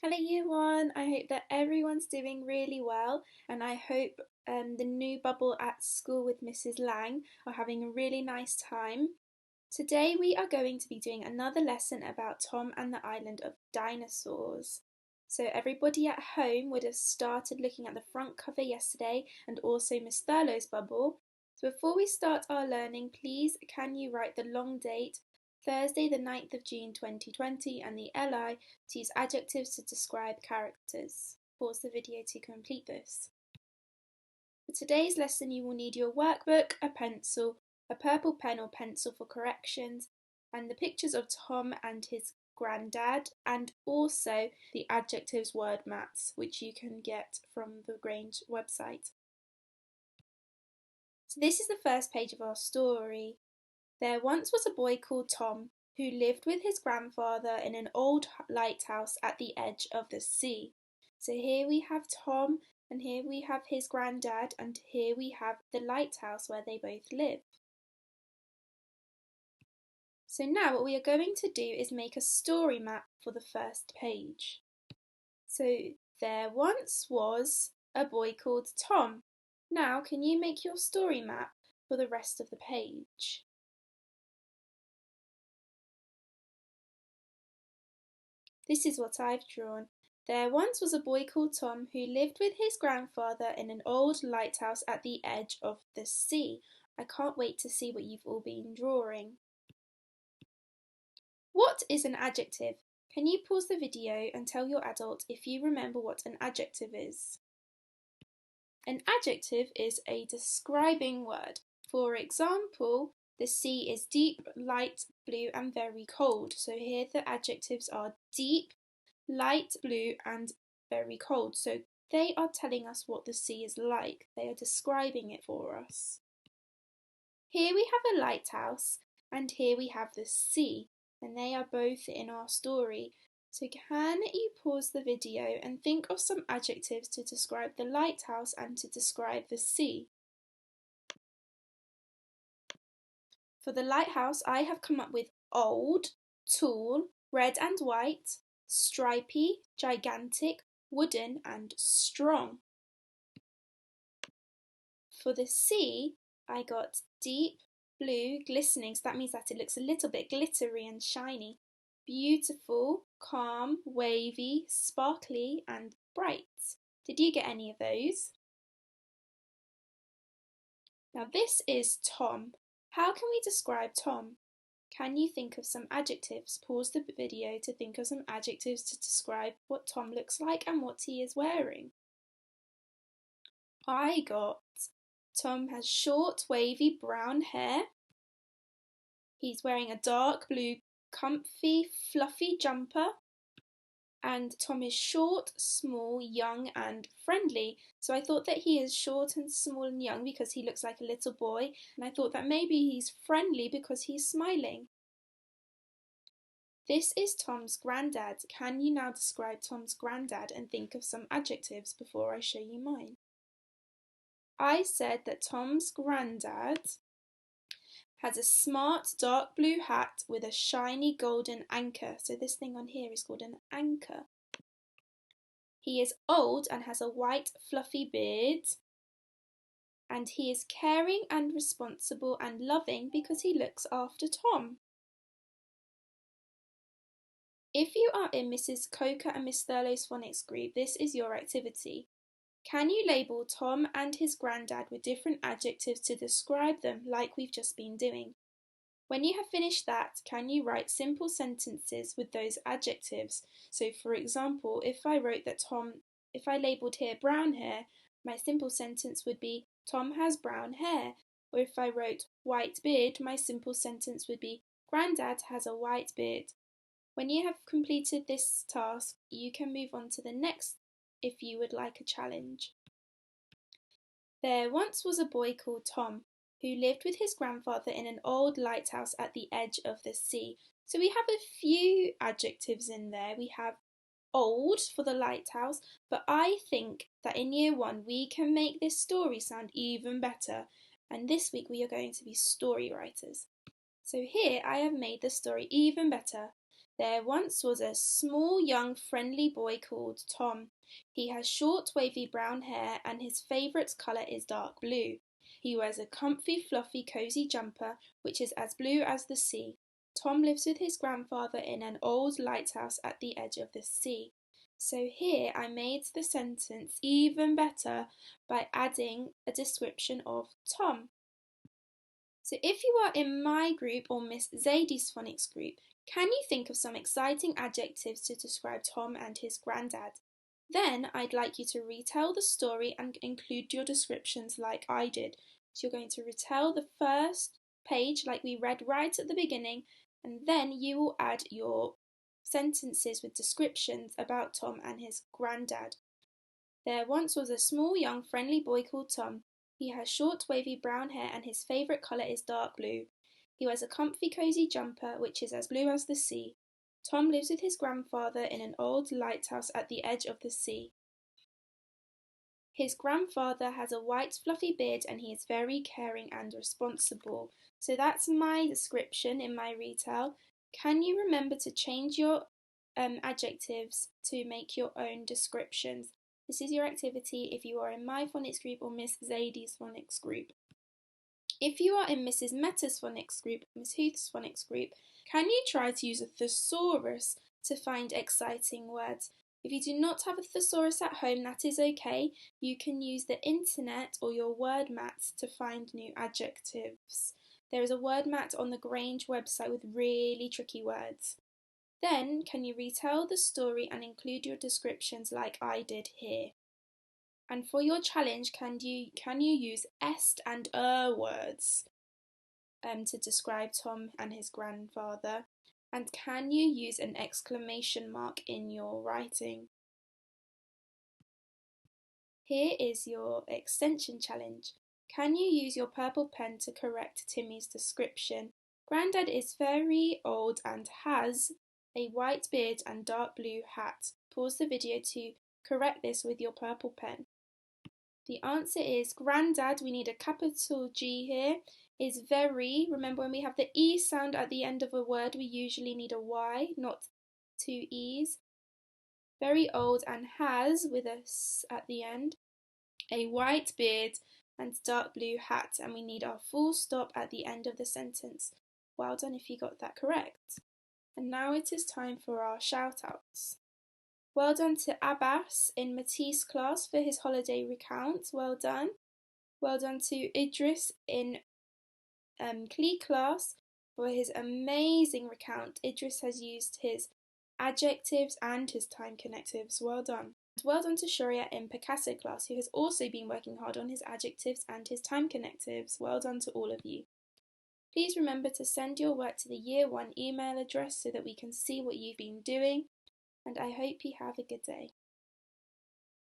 Hello Year 1, I hope that everyone's doing really well and I hope the new bubble at school with Mrs. Lang are having a really nice time. Today we are going to be doing another lesson about Tom and the Island of Dinosaurs. So everybody at home would have started looking at the front cover yesterday and also Miss Thurlow's bubble. So before we start our learning, please can you write the long date Thursday the 9th of June 2020 and the LI to use adjectives to describe characters. Pause the video to complete this. For today's lesson you will need your workbook, a pencil, a purple pen or pencil for corrections, and the pictures of Tom and his Grandad, and also the adjectives word mats which you can get from the Grange website. So this is the first page of our story. There once was a boy called Tom who lived with his grandfather in an old lighthouse at the edge of the sea. So here we have Tom, and here we have his granddad, and here we have the lighthouse where they both live. So now what we are going to do is make a story map for the first page. So there once was a boy called Tom. Now can you make your story map for the rest of the page? This is what I've drawn. There once was a boy called Tom who lived with his grandfather in an old lighthouse at the edge of the sea. I can't wait to see what you've all been drawing. What is an adjective? Can you pause the video and tell your adult if you remember what an adjective is? An adjective is a describing word. For example, the sea is deep, light blue and very cold. So here the adjectives are deep, light blue and very cold. So they are telling us what the sea is like. They are describing it for us. Here we have a lighthouse and here we have the sea, and they are both in our story. So can you pause the video and think of some adjectives to describe the lighthouse and to describe the sea? For the lighthouse, I have come up with old, tall, red and white, stripy, gigantic, wooden and strong. For the sea, I got deep, blue, glistening, so that means that it looks a little bit glittery and shiny. Beautiful, calm, wavy, sparkly and bright. Did you get any of those? Now this is Tom. How can we describe Tom? Can you think of some adjectives? Pause the video to think of some adjectives to describe what Tom looks like and what he is wearing. I got Tom has short, wavy brown hair. He's wearing a dark blue, comfy, fluffy jumper. And Tom is short, small, young and friendly. So I thought that he is short and small and young because he looks like a little boy. And I thought that maybe he's friendly because he's smiling. This is Tom's Grandad. Can you now describe Tom's Grandad and think of some adjectives before I show you mine? I said that Tom's Grandad has a smart dark blue hat with a shiny golden anchor. So this thing on here is called an anchor. He is old and has a white fluffy beard. And he is caring and responsible and loving because he looks after Tom. If you are in Mrs. Coker and Miss Thurlow's phonics group, this is your activity. Can you label Tom and his Grandad with different adjectives to describe them like we've just been doing? When you have finished that, can you write simple sentences with those adjectives? So for example, if I labelled here brown hair, my simple sentence would be Tom has brown hair. Or if I wrote white beard, my simple sentence would be Grandad has a white beard. When you have completed this task, you can move on to the next if you would like a challenge. There once was a boy called Tom who lived with his grandfather in an old lighthouse at the edge of the sea. So we have a few adjectives in there. We have old for the lighthouse, but I think that in year 1 we can make this story sound even better. And this week we are going to be story writers. So here I have made the story even better. There once was a small, young, friendly boy called Tom. He has short, wavy brown hair, and his favourite colour is dark blue. He wears a comfy, fluffy, cosy jumper, which is as blue as the sea. Tom lives with his grandfather in an old lighthouse at the edge of the sea. So here I made the sentence even better by adding a description of Tom. So if you are in my group or Miss Zadie's phonics group, can you think of some exciting adjectives to describe Tom and his granddad? Then I'd like you to retell the story and include your descriptions like I did. So you're going to retell the first page like we read right at the beginning, and then you will add your sentences with descriptions about Tom and his granddad. There once was a small, young, friendly boy called Tom. He has short, wavy brown hair and his favourite colour is dark blue. He wears a comfy, cosy jumper which is as blue as the sea. Tom lives with his grandfather in an old lighthouse at the edge of the sea. His grandfather has a white, fluffy beard and he is very caring and responsible. So that's my description in my retell. Can you remember to change your adjectives to make your own descriptions? This is your activity if you are in my phonics group or Miss Zadie's phonics group. If you are in Mrs. Meta's phonics group, Miss Huth's phonics group, can you try to use a thesaurus to find exciting words? If you do not have a thesaurus at home, that is okay. You can use the internet or your word mat to find new adjectives. There is a word mat on the Grange website with really tricky words. Then, can you retell the story and include your descriptions like I did here? And for your challenge, can you use est and words to describe Tom and his grandfather? And can you use an exclamation mark in your writing? Here is your extension challenge. Can you use your purple pen to correct Timmy's description? Grandad is very old and has a white beard and dark blue hat. Pause the video to correct this with your purple pen. The answer is Grandad, we need a capital G here, is very, remember when we have the E sound at the end of a word, we usually need a Y, not two E's. Very old and has, with a S at the end, a white beard and dark blue hat, and we need our full stop at the end of the sentence. Well done if you got that correct. And now it is time for our shout outs. Well done to Abbas in Matisse class for his holiday recount. Well done. Well done to Idris in Klee class for his amazing recount. Idris has used his adjectives and his time connectives. Well done. Well done to Shaurya in Picasso class, who has also been working hard on his adjectives and his time connectives. Well done to all of you. Please remember to send your work to the Year 1 email address so that we can see what you've been doing, and I hope you have a good day.